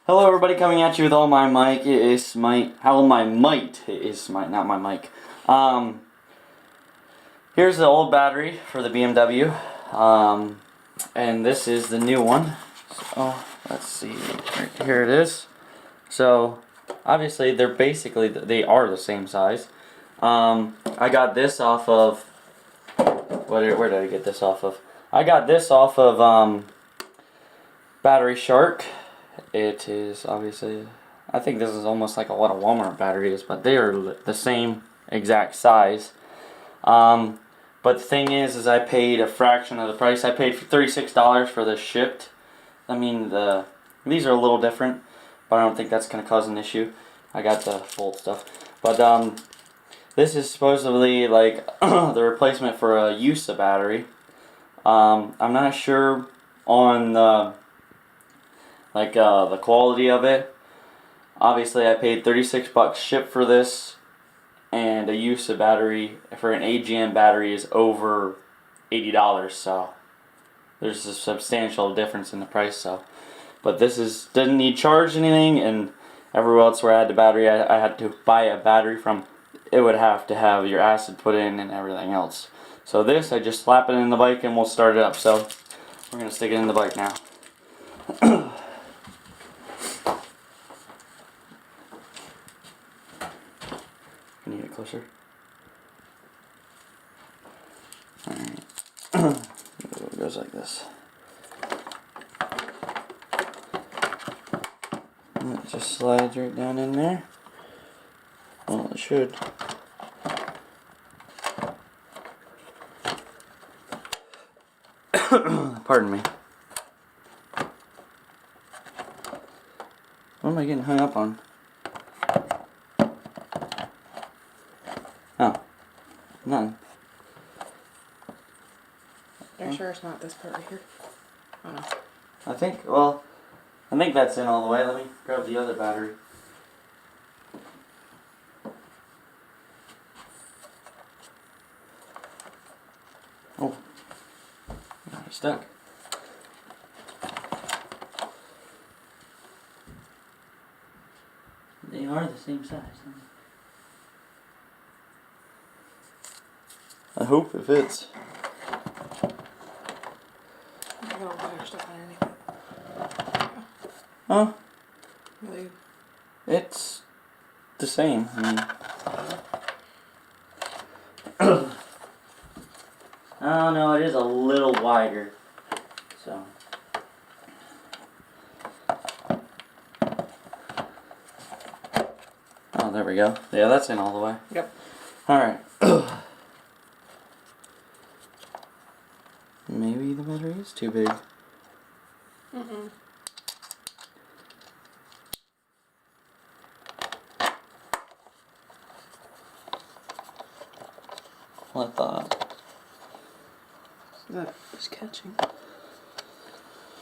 Hello everybody, coming at you with all my mic. It is Smite. How my might. It is Smite, not my mic. Here's the old battery for the BMW. And this is the new one. So, let's see. Right here it is. So, obviously they are the same size. I got this off of, where did I get this off of? I got this off of, Battery Shark. It is obviously, I think this is almost like what a Walmart battery is, but they are the same exact size. But the thing is I paid a fraction of the price. I paid $36 for this shipped. I mean, these are a little different, but I don't think that's going to cause an issue. I got the Volt stuff. But this is supposedly like the replacement for a USA battery. I'm not sure on the quality of it. Obviously I paid 36 bucks shipped for this, and a USA battery for an AGM battery is over $80, so there's a substantial difference in the price. So, but this didn't need charged anything, and everywhere else where I had the battery, I had to buy a battery from. It would have to have your acid put in and everything else. So this, I just slap it in the bike and we'll start it up. So we're gonna stick it in the bike now. Can you get closer? Alright. It goes like this. And it just slides right down in there. Well, it should. Pardon me. What am I getting hung up on? Oh, none. Are you sure it's not this part right here? Oh no. I think that's in all the way. Let me grab the other battery. Oh, got it stuck. They are the same size. I hope it fits. I don't know stuff on anything. Huh? Really? It's the same. I mean, oh no, it is a little wider. So. Oh, there we go. Yeah, that's in all the way. Yep. Alright. Maybe the battery is too big. Mm-mm. Well, I thought. That is catching.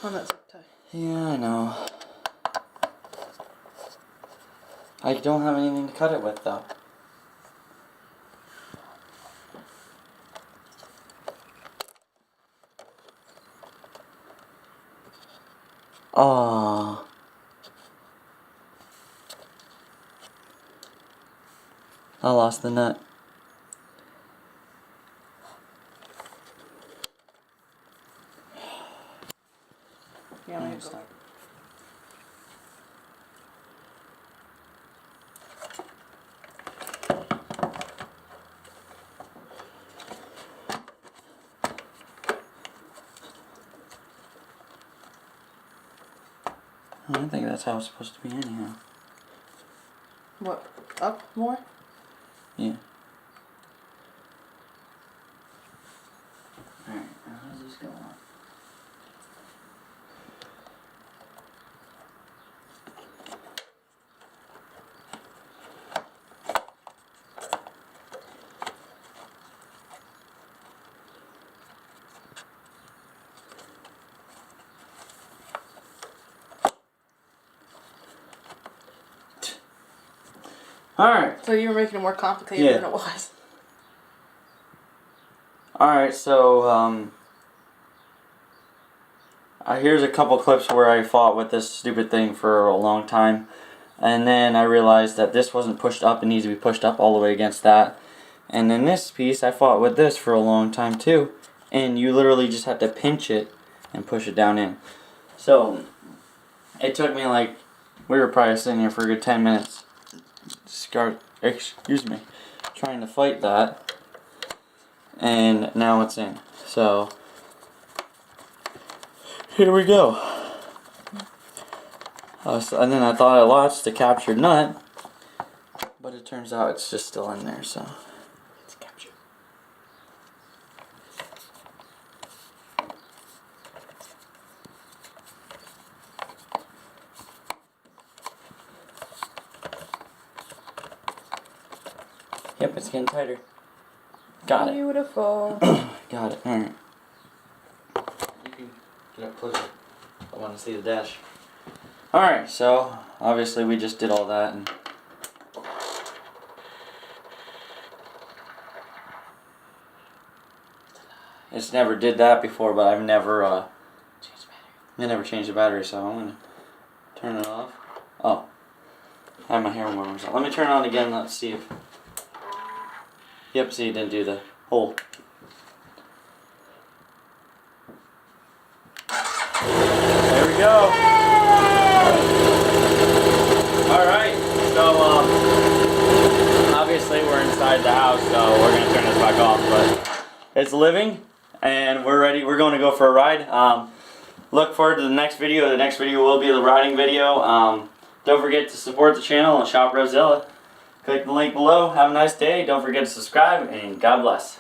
On that zip tie. Yeah, I know. I don't have anything to cut it with, though. Oh. I lost the nut. Yeah, I'm go. I think that's how it's supposed to be anyhow. What? Up more? Yeah. Alright, now how's this go on? Alright. So you were making it more complicated than it was. Alright, so, here's a couple clips where I fought with this stupid thing for a long time, and then I realized that this wasn't pushed up. It needs to be pushed up all the way against that. And then this piece, I fought with this for a long time too, and you literally just have to pinch it and push it down in. So it took me like, we were probably sitting here for a good 10 minutes, excuse me, trying to fight that, and now it's in. So here we go. And then I thought I lost the captured nut, but it turns out it's just still in there, so it's captured. Yep, it's getting tighter. Got it. Beautiful. Got it. Alright. You can get up closer. I want to see the dash. Alright, so obviously we just did all that, and it's never did that before, but I've never changed the battery. I never changed the battery, so I'm gonna turn it off. Oh, I have my hair warmers on. Let me turn it on again. Let's see if. Yep, see, it didn't do the hole. There we go. Alright, so obviously we're inside the house, so we're going to turn this back off, but it's living, and we're ready. We're going to go for a ride. Look forward to the next video. The next video will be the riding video. Don't forget to support the channel and shop Revzilla. Click the link below. Have a nice day. Don't forget to subscribe, and God bless.